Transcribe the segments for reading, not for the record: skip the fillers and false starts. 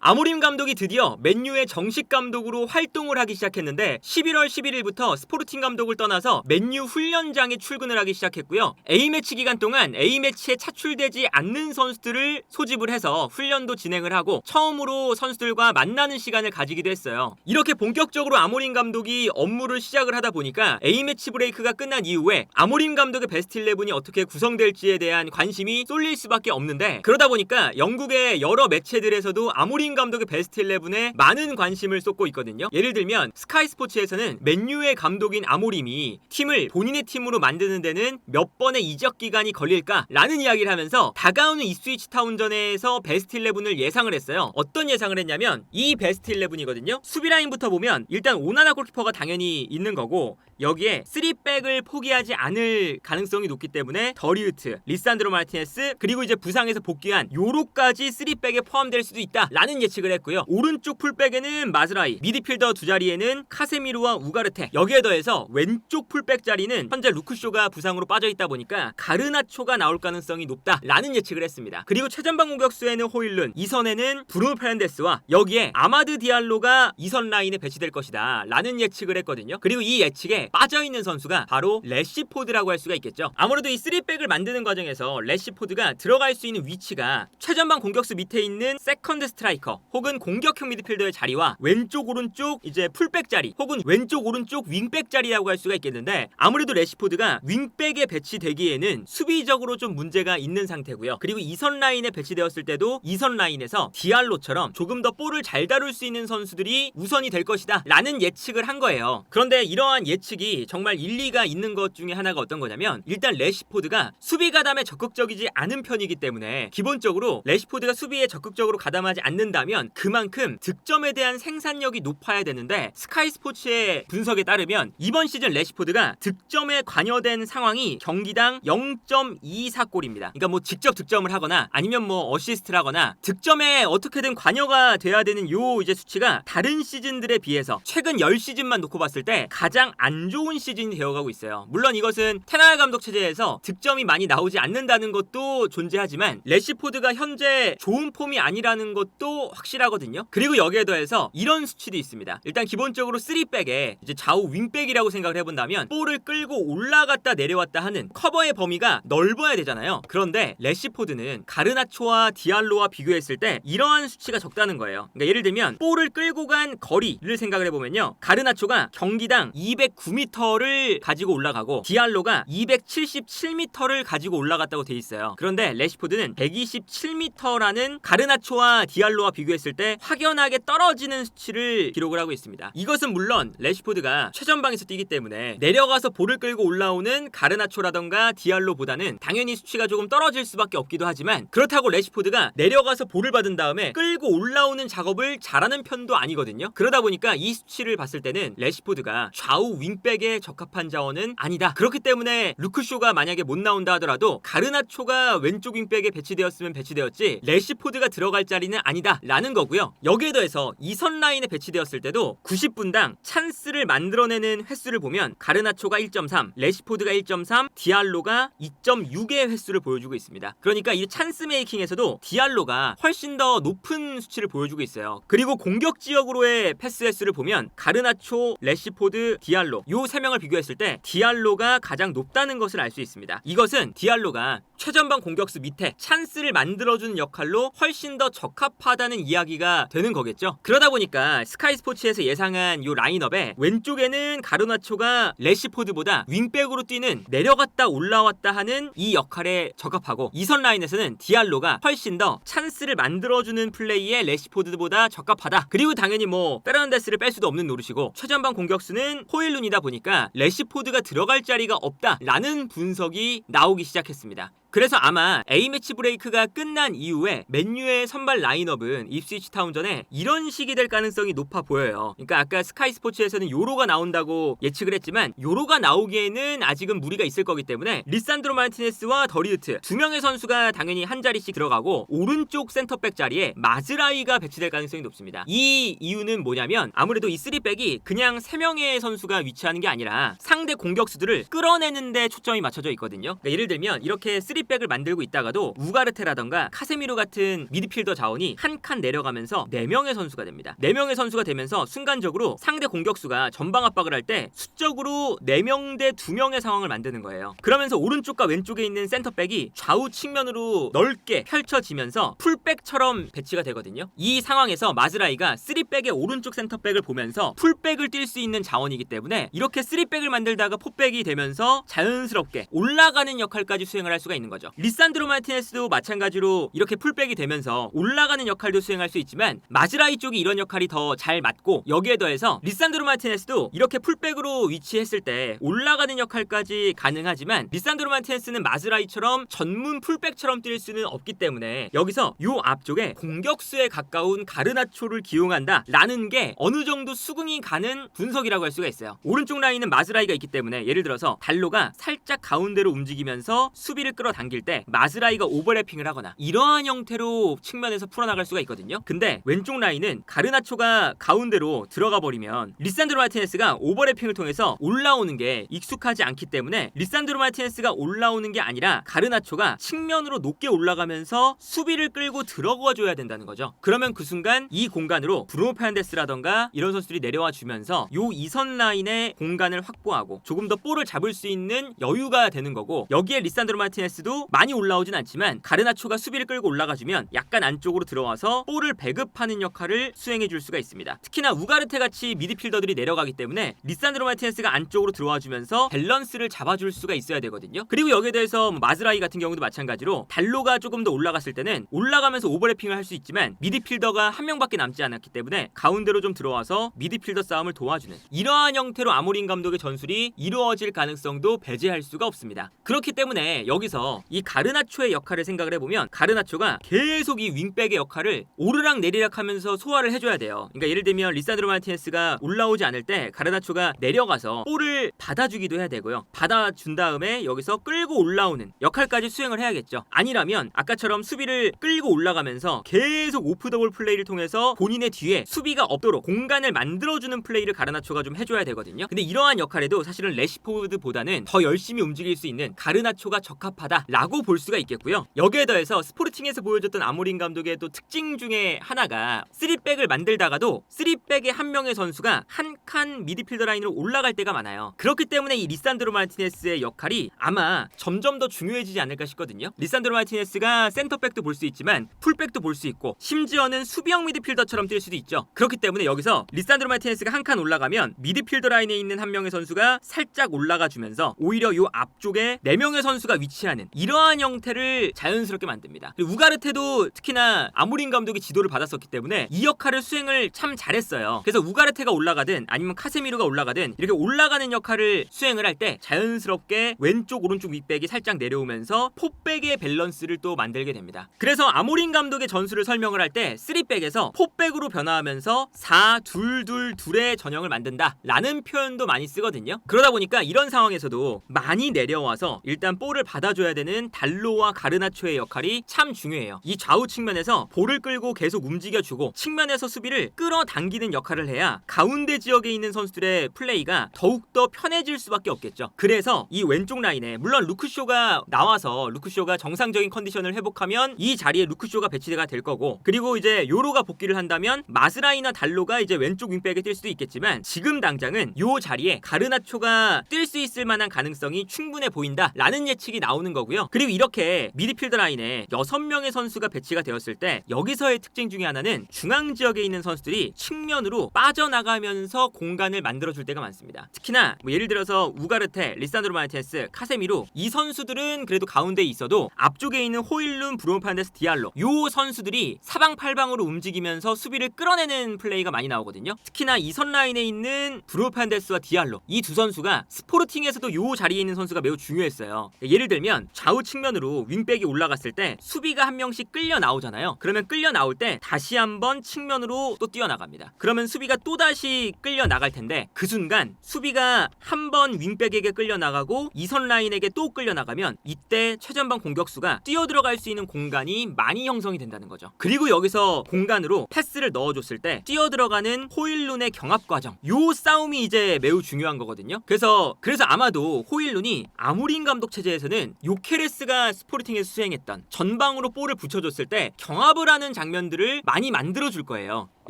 아모림 감독이 드디어 맨유의 정식 감독으로 활동을 하기 시작했는데 11월 11일부터 스포르팅 감독을 떠나서 맨유 훈련장에 출근을 하기 시작했고요. A매치 기간 동안 A매치에 차출되지 않는 선수들을 소집을 해서 훈련도 진행을 하고 처음으로 선수들과 만나는 시간을 가지기도 했어요. 이렇게 본격적으로 아모림 감독이 업무를 시작을 하다 보니까 A매치 브레이크가 끝난 이후에 아모림 감독의 베스트 11이 어떻게 구성될지에 대한 관심이 쏠릴 수밖에 없는데, 그러다 보니까 영국의 여러 매체들에서도 아모림 감독의 베스트 11에 많은 관심을 쏟고 있거든요. 예를 들면 스카이 스포츠에서는 맨유의 감독인 아모림이 팀을 본인의 팀으로 만드는 데는 몇 번의 이적 기간이 걸릴까 라는 이야기를 하면서 다가오는 이스위치 타운전에서 베스트 11을 예상을 했어요. 어떤 예상을 했냐면 이 베스트 11이거든요. 수비 라인부터 보면 일단 오나나 골키퍼가 당연히 있는 거고, 여기에 3백을 포기하지 않을 가능성이 높기 때문에 더리우트, 리산드로 마르티네스, 그리고 이제 부상에서 복귀한 요로까지 3백에 포함될 수도 있다 라는 예측을 했고요. 오른쪽 풀백에는 마즈라이, 미드필더 두 자리에는 카세미르와 우가르테, 여기에 더해서 왼쪽 풀백 자리는 현재 루크쇼가 부상으로 빠져있다 보니까 가르나초가 나올 가능성이 높다 라는 예측을 했습니다. 그리고 최전방 공격수에는 호일룬, 이선에는 브루노 페란데스와 여기에 아마드 디알로가 이선 라인에 배치될 것이다 라는 예측을 했거든요. 그리고 이 예측에 빠져있는 선수가 바로 래시포드라고 할 수가 있겠죠. 아무래도 이 3백을 만드는 과정에서 래시포드가 들어갈 수 있는 위치가 최전방 공격수 밑에 있는 세컨드 스트라이커 혹은 공격형 미드필더의 자리와 왼쪽 오른쪽 이제 풀백 자리 혹은 왼쪽 오른쪽 윙백 자리라고 할 수가 있겠는데, 아무래도 래시포드가 윙백에 배치되기에는 수비적으로 좀 문제가 있는 상태고요. 그리고 이선 라인에 배치되었을 때도 이선 라인에서 디알로처럼 조금 더 볼을 잘 다룰 수 있는 선수들이 우선이 될 것이다 라는 예측을 한 거예요. 그런데 이러한 예측이 정말 일리가 있는 것 중에 하나가 어떤 거냐면, 일단 래시포드가 수비 가담에 적극적이지 않은 편이기 때문에 기본적으로 래시포드가 수비에 적극적으로 가담하지 않는다면 그만큼 득점에 대한 생산력이 높아야 되는데, 스카이 스포츠의 분석에 따르면 이번 시즌 래시포드가 득점에 관여된 상황이 경기당 0.24골입니다. 그러니까 뭐 직접 득점을 하거나 아니면 뭐 어시스트를 하거나 득점에 어떻게든 관여가 돼야 되는 요 이제 수치가 다른 시즌들에 비해서 최근 10시즌만 놓고 봤을 때 가장 안 좋은 시즌이 되어가고 있어요. 물론 이것은 테나알 감독 체제에서 득점이 많이 나오지 않는다는 것도 존재하지만 래시포드가 현재 좋은 폼이 아니라는 것도 확실하거든요. 그리고 여기에 더해서 이런 수치도 있습니다. 일단 기본적으로 3백에 이제 좌우 윙백이라고 생각을 해본다면 볼을 끌고 올라갔다 내려왔다 하는 커버의 범위가 넓어야 되잖아요. 그런데 래시포드는 가르나초와 디알로와 비교했을 때 이러한 수치가 적다는 거예요. 그러니까 예를 들면 볼을 끌고 간 거리를 생각을 해보면요, 가르나초가 경기당 209m를 가지고 올라가고 디알로가 277m를 가지고 올라갔다고 돼 있어요. 그런데 래시포드는 127m라는 가르나초와 디알로와 비교했을 때 확연하게 떨어지는 수치를 기록을 하고 있습니다. 이것은 물론 래시포드가 최전방에서 뛰기 때문에 내려가서 볼을 끌고 올라오는 가르나초라던가 디알로보다는 당연히 수치가 조금 떨어질 수밖에 없기도 하지만, 그렇다고 래시포드가 내려가서 볼을 받은 다음에 끌고 올라오는 작업을 잘하는 편도 아니거든요. 그러다 보니까 이 수치를 봤을 때는 래시포드가 좌우 윙백에 적합한 자원은 아니다. 그렇기 때문에 루크쇼가 만약에 못 나온다 하더라도 가르나초가 왼쪽 윙백에 배치되었으면 배치되었지 래시포드가 들어갈 자리는 아니다 라는 거고요. 여기에 더해서 이선 라인에 배치되었을 때도 90분당 찬스를 만들어내는 횟수를 보면 가르나초가 1.3, 래시포드가 1.3, 디알로가 2.6의 횟수를 보여주고 있습니다. 그러니까 이 찬스 메이킹에서도 디알로가 훨씬 더 높은 수치를 보여주고 있어요. 그리고 공격 지역으로의 패스 횟수를 보면 가르나초, 래시포드, 디알로 요 세 명을 비교했을 때 디알로가 가장 높다는 것을 알 수 있습니다. 이것은 디알로가 최전방 공격수 밑에 찬스를 만들어주는 역할로 훨씬 더 적합하다는 이야기가 되는 거겠죠. 그러다 보니까 스카이 스포츠에서 예상한 요 라인업에 왼쪽에는 가르나초가 래시포드보다 윙백으로 뛰는 내려갔다 올라왔다 하는 이 역할에 적합하고, 이선 라인에서는 디알로가 훨씬 더 찬스를 만들어주는 플레이에 래시포드보다 적합하다. 그리고 당연히 뭐 페르난데스를 뺄 수도 없는 노릇이고, 최전방 공격수는 호일룬이다 보니까 래시포드가 들어갈 자리가 없다라는 분석이 나오기 시작했습니다. 그래서 아마 A매치 브레이크가 끝난 이후에 맨유의 선발 라인업은 입스위치 타운전에 이런 식이 될 가능성이 높아 보여요. 그러니까 아까 스카이 스포츠에서는 요로가 나온다고 예측을 했지만 요로가 나오기에는 아직은 무리가 있을 거기 때문에 리산드로 마르티네스와 더리우트 두 명의 선수가 당연히 한 자리씩 들어가고, 오른쪽 센터백 자리에 마즈라이가 배치될 가능성이 높습니다. 이 이유는 뭐냐면 아무래도 이 3백이 그냥 3명의 선수가 위치하는 게 아니라 상대 공격수들을 끌어내는 데 초점이 맞춰져 있거든요. 그러니까 예를 들면 이렇게 3 3백을 만들고 있다가도 우가르테라던가 카세미로 같은 미드필더 자원이 한 칸 내려가면서 4명의 선수가 됩니다. 4명의 선수가 되면서 순간적으로 상대 공격수가 전방 압박을 할 때 수적으로 4명 대 2명의 상황을 만드는 거예요. 그러면서 오른쪽과 왼쪽에 있는 센터백이 좌우 측면으로 넓게 펼쳐지면서 풀백처럼 배치가 되거든요. 이 상황에서 마즈라이가 3백의 오른쪽 센터백을 보면서 풀백을 뛸 수 있는 자원이기 때문에 이렇게 3백을 만들다가 포백이 되면서 자연스럽게 올라가는 역할까지 수행을 할 수가 있는 거죠. 리산드로 마르티네스도 마찬가지로 이렇게 풀백이 되면서 올라가는 역할도 수행할 수 있지만 마즈라이 쪽이 이런 역할이 더 잘 맞고, 여기에 더해서 리산드로 마르티네스도 이렇게 풀백으로 위치했을 때 올라가는 역할까지 가능하지만 리산드로 마르티네스는 마즈라이처럼 전문 풀백처럼 뛸 수는 없기 때문에 여기서 요 앞쪽에 공격수에 가까운 가르나초를 기용한다 라는 게 어느 정도 수긍이 가는 분석이라고 할 수가 있어요. 오른쪽 라인은 마즈라이가 있기 때문에 예를 들어서 달로가 살짝 가운데로 움직이면서 수비를 끌어당길 때 마즈라이가 오버래핑을 하거나 이러한 형태로 측면에서 풀어나갈 수가 있거든요. 근데 왼쪽 라인은 가르나초가 가운데로 들어가 버리면 리산드로 마르티네스가 오버래핑을 통해서 올라오는 게 익숙하지 않기 때문에 리산드로 마르티네스가 올라오는 게 아니라 가르나초가 측면으로 높게 올라가면서 수비를 끌고 들어가줘야 된다는 거죠. 그러면 그 순간 이 공간으로 브루노 페르난데스라던가 이런 선수들이 내려와 주면서 요 2선 라인의 공간을 확보하고 조금 더 볼을 잡을 수 있는 여유가 되는 거고, 여기에 리산드로 마르티네스도 많이 올라오진 않지만 가르나초가 수비를 끌고 올라가주면 약간 안쪽으로 들어와서 볼을 배급하는 역할을 수행해 줄 수가 있습니다. 특히나 우가르테 같이 미드필더들이 내려가기 때문에 리산드로 마르티네스가 안쪽으로 들어와 주면서 밸런스를 잡아줄 수가 있어야 되거든요. 그리고 여기에 대해서 마즈라이 같은 경우도 마찬가지로 달로가 조금 더 올라갔을 때는 올라가면서 오버래핑을 할 수 있지만 미드필더가 한 명밖에 남지 않았기 때문에 가운데로 좀 들어와서 미드필더 싸움을 도와주는 이러한 형태로 아모린 감독의 전술이 이루어질 가능성도 배제할 수가 없습니다. 그렇기 때문에 여기서 이 가르나초의 역할을 생각을 해보면 가르나초가 계속 이 윙백의 역할을 오르락 내리락 하면서 소화를 해줘야 돼요. 그러니까 예를 들면 리산드로 마르티네스가 올라오지 않을 때 가르나초가 내려가서 볼을 받아주기도 해야 되고요. 받아준 다음에 여기서 끌고 올라오는 역할까지 수행을 해야겠죠. 아니라면 아까처럼 수비를 끌고 올라가면서 계속 오프 더블 플레이를 통해서 본인의 뒤에 수비가 없도록 공간을 만들어주는 플레이를 가르나초가 좀 해줘야 되거든요. 근데 이러한 역할에도 사실은 레시포드보다는 더 열심히 움직일 수 있는 가르나초가 적합하다라고 볼 수가 있겠고요. 여기에 더해서 스포르팅에서 보여줬던 아모린 감독의 또 특징 중에 하나가 3백을 만들다가도 3백의 한 명의 선수가 한 칸 미드필더 라인으로 올라갈 때가 많아요. 그렇기 때문에 이 리산드로 마르티네스의 역할이 아마 점점 더 중요해지지 않을까 싶거든요. 리산드로 마르티네스가 센터백도 볼 수 있지만 풀백도 볼 수 있고 심지어는 수비형 미드필더처럼 뛸 수도 있죠. 그렇기 때문에 여기서 리산드로 마르티네스가 한 칸 올라가면 미드필더 라인에 있는 한 명의 선수가 살짝 올라가 주면서 오히려 요 앞쪽에 4명의 선수가 위치하는 이러한 형태를 자연스럽게 만듭니다. 그리고 우가르테도 특히나 아모린 감독이 지도를 받았었기 때문에 이 역할을 수행을 참 잘했어요. 그래서 우가르테가 올라가든 아니면 카세미로가 올라가든 이렇게 올라가는 역할을 수행을 할 때 자연스럽게 왼쪽 오른쪽 윗백이 살짝 내려오면서 포백의 밸런스를 또 만들게 됩니다. 그래서 아모린 감독의 전술을 설명을 할 때 3백에서 포백으로 변화하면서 4-2-2-2의 전형을 만든다 라는 표현도 많이 쓰거든요. 그러다 보니까 이런 상황에서도 많이 내려와서 일단 볼을 받아줘야 되는 달로와 가르나초의 역할이 참 중요해요. 이 좌우 측면에서 볼을 끌고 계속 움직여주고 측면에서 수비를 끌어당기는 역할을 해야 가운데 지역에 있는 선수들의 플레이가 더욱더 편해질 수밖에 없겠죠. 그래서 이 왼쪽 라인에 물론 루크쇼가 나와서 루크쇼가 정상적인 컨디션을 회복하면 이 자리에 루크쇼가 배치가 될 거고, 그리고 이제 요로가 복귀를 한다면 마스라이나 달로가 이제 왼쪽 윙백에 뛸 수도 있겠지만 지금 당장은 요 자리에 가르나초가 뛸 수 있을 만한 가능성이 충분해 보인다 라는 예측이 나오는 거고요. 그리고 이렇게 미드필더 라인에 6명의 선수가 배치가 되었을 때 여기서의 특징 중에 하나는 중앙 지역에 있는 선수들이 측면으로 빠져나가면서 공간을 만들어줄 때가 많습니다. 특히나 뭐 예를 들어서 우가르테, 리산드로 마르티네스, 카세미로 이 선수들은 그래도 가운데에 있어도 앞쪽에 있는 호일룬, 브루노 페르난데스, 디알로 요 선수들이 사방팔방으로 움직이면서 수비를 끌어내는 플레이가 많이 나오거든요. 특히나 이 선 라인에 있는 브루노 페르난데스와 디알로 이 두 선수가 스포르팅에서도 요 자리에 있는 선수가 매우 중요했어요. 예를 들면 좌우 측면으로 윙백이 올라갔을 때 수비가 한 명씩 끌려 나오잖아요. 그러면 끌려 나올 때 다시 한번 측면으로 또 뛰어나갑니다. 그러면 수비가 또다시 끌려 나갈 텐데 그 순간 수비가 한 번 윙백에게 끌려 나가고 이선 라인에게 또 끌려 나가면 이때 최전방 공격수가 뛰어들어갈 수 있는 공간이 많이 형성이 된다는 거죠. 그리고 여기서 공간으로 패스를 넣어줬을 때 뛰어들어가는 호일룬의 경합 과정, 요 싸움이 이제 매우 중요한 거거든요. 그래서 아마도 호일룬이 아모린 감독 체제에서는 요 요케레스가 스포르팅에서 수행했던 전방으로 볼을 붙여줬을 때 경합을 하는 장면들을 많이 만들어줄 거예요.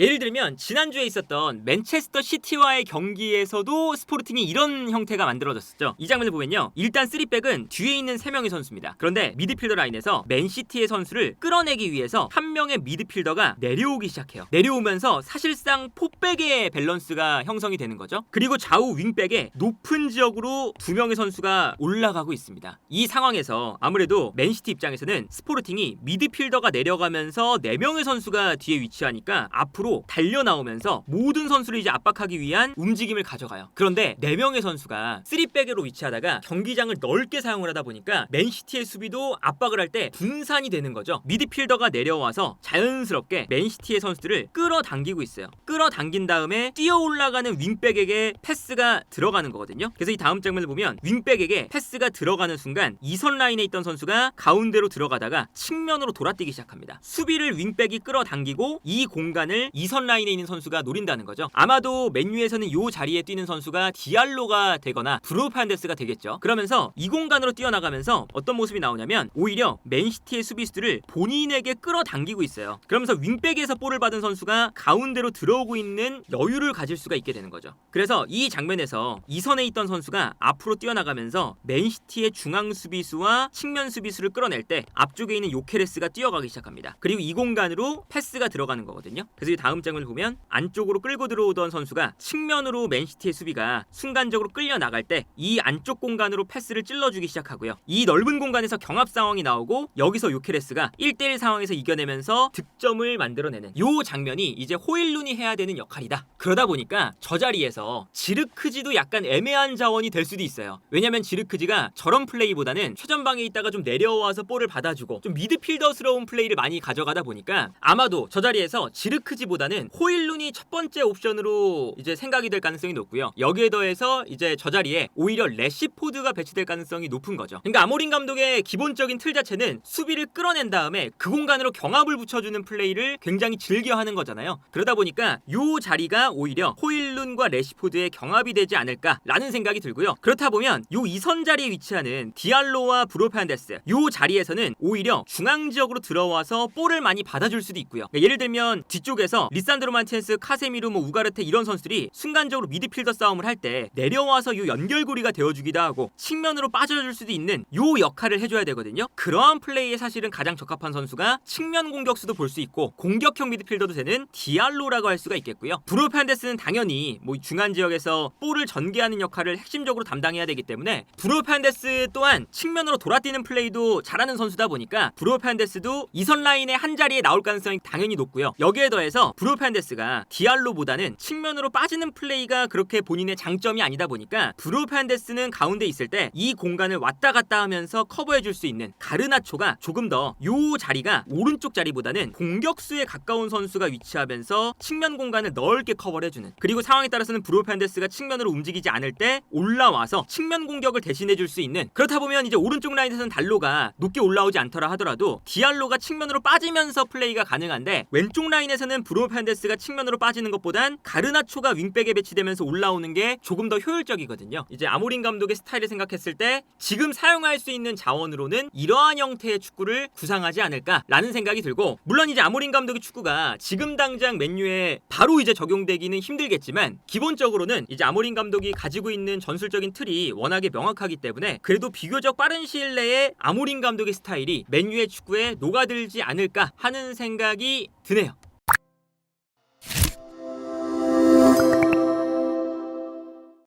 예를 들면 지난주에 있었던 맨체스터 시티와의 경기에서도 스포르팅이 이런 형태가 만들어졌었죠. 이 장면을 보면요, 일단 3백은 뒤에 있는 3명의 선수입니다. 그런데 미드필더 라인에서 맨시티의 선수를 끌어내기 위해서 한 명의 미드필더가 내려오기 시작해요. 내려오면서 사실상 포백의 밸런스가 형성이 되는 거죠. 그리고 좌우 윙백의 높은 지역으로 두 명의 선수가 올라가고 있습니다. 이 상황에서 아무래도 맨시티 입장에서는 스포르팅이 미드필더가 내려가면서 4명의 선수가 뒤에 위치하니까 앞으로 달려 나오면서 모든 선수를 이제 압박하기 위한 움직임을 가져가요. 그런데 4명의 선수가 3백으로 위치하다가 경기장을 넓게 사용을 하다 보니까 맨시티의 수비도 압박을 할 때 분산이 되는 거죠. 미드필더가 내려와서 자연스럽게 맨시티의 선수들을 끌어당기고 있어요. 끌어당긴 다음에 뛰어 올라가는 윙백에게 패스가 들어가는 거거든요. 그래서 이 다음 장면을 보면 윙백에게 패스가 들어가는 순간 2선 라인에 있던 선수가 가운데로 들어가다가 측면으로 돌아뛰기 시작합니다. 수비를 윙백이 끌어당기고 이 공간을 2선 라인에 있는 선수가 노린다는 거죠. 아마도 맨유에서는 이 자리에 뛰는 선수가 디알로가 되거나 브루노 페르난데스가 되겠죠. 그러면서 이 공간으로 뛰어나가면서 어떤 모습이 나오냐면 오히려 맨시티의 수비수들을 본인에게 끌어당기고 있어요. 그러면서 윙백에서 볼을 받은 선수가 가운데로 들어오고 있는 여유를 가질 수가 있게 되는 거죠. 그래서 이 장면에서 2선에 있던 선수가 앞으로 뛰어나가면서 맨시티의 중앙 수비수와 측면 수비수를 끌어낼 때 앞쪽에 있는 요케레스가 뛰어가기 시작합니다. 그리고 이 공간으로 패스가 들어가는 거거든요. 그래서 이 다음 장면을 보면 안쪽으로 끌고 들어오던 선수가 측면으로 맨시티의 수비가 순간적으로 끌려 나갈 때 이 안쪽 공간으로 패스를 찔러주기 시작하고요. 이 넓은 공간에서 경합 상황이 나오고 여기서 요케레스가 1대1 상황에서 이겨내면서 득점을 만들어내는 이 장면이 이제 호일룬이 해야 되는 역할이다. 그러다 보니까 저 자리에서 지르크지도 약간 애매한 자원이 될 수도 있어요. 왜냐면 지르크지가 저런 플레이보다는 최전방에 있다가 좀 내려와서 볼을 받아주고 좀 미드필더스러운 플레이를 많이 가져가다 보니까 아마도 저 자리에서 지르크지보다는 호일룬이 첫 번째 옵션으로 이제 생각이 될 가능성이 높고요. 여기에 더해서 이제 저 자리에 오히려 레시포드가 배치될 가능성이 높은 거죠. 그러니까 아모린 감독의 기본적인 틀 자체는 수비를 끌어낸 다음에 그 공간으로 경합을 붙여주는 플레이를 굉장히 즐겨하는 거잖아요. 그러다 보니까 이 자리가 오히려 호일룬과 레시포드의 경합이 되지 않을까라는 생각이 들고요. 그렇다 보면 이 2선 자리에 위치하는 디알로와 브루노 페르난데스 이 자리에서는 오히려 중앙 지역으로 들어와서 볼을 많이 받아줄 수도 있고요. 그러니까 예를 들면 뒤쪽에서 리산드로 마르티네스, 카세미르, 우가르테 이런 선수들이 순간적으로 미드필더 싸움을 할 때 내려와서 이 연결고리가 되어주기도 하고 측면으로 빠져줄 수도 있는 이 역할을 해줘야 되거든요. 그러한 플레이에 사실은 가장 적합한 선수가 측면 공격수도 볼 수 있고 공격형 미드필더도 되는 디알로라고 할 수가 있겠고요. 브루노 페르난데스는 당연히 뭐 중앙 지역에서 볼을 전개하는 역할을 핵심적으로 담당해야 되기 때문에 브루노 페르난데스 또한 측면으로 돌아뛰는 플레이도 잘하는 선수다 보니까 브루노 페르난데스도 2선 라인의 한 자리에 나올 가능성이 당연히 높고요. 여기에 더해서 브루노 페르난데스가 디알로보다는 측면으로 빠지는 플레이가 그렇게 본인의 장점이 아니다 보니까 브루노 페르난데스는 가운데 있을 때 이 공간을 왔다 갔다 하면서 커버해줄 수 있는 가르나초가 조금 더 요 자리가 오른쪽 자리보다는 공격수에 가까운 선수가 위치하면서 측면 공간을 넓게 커버를 해주는, 그리고 상황에 따라서는 브루노 페르난데스가 측면으로 움직이지 않을 때 올라와서 측면 공격을 대신해줄 수 있는, 그렇다 보면 이제 오른쪽 라인에서는 달로가 높게 올라오지 않더라 하더라도 디알로가 측면으로 빠지면서 플레이가 가능한데 왼쪽 라인에서는 브루노 페르난데스가 측면으로 빠지는 것보단 가르나초가 윙백에 배치되면서 올라오는 게 조금 더 효율적이거든요. 이제 아모린 감독의 스타일을 생각했을 때 지금 사용할 수 있는 자원으로는 이러한 형태의 축구를 구상하지 않을까라는 생각이 들고, 물론 이제 아모린 감독의 축구가 지금 당장 맨유에 바로 이제 적용되기는 힘들겠지만 기본적으로는 이제 아모린 감독이 가지고 있는 전술적인 틀이 워낙에 명확하기 때문에 그래도 비교적 빠른 시일 내에 아모린 감독의 스타일이 맨유의 축구에 녹아들지 않을까 하는 생각이 드네요.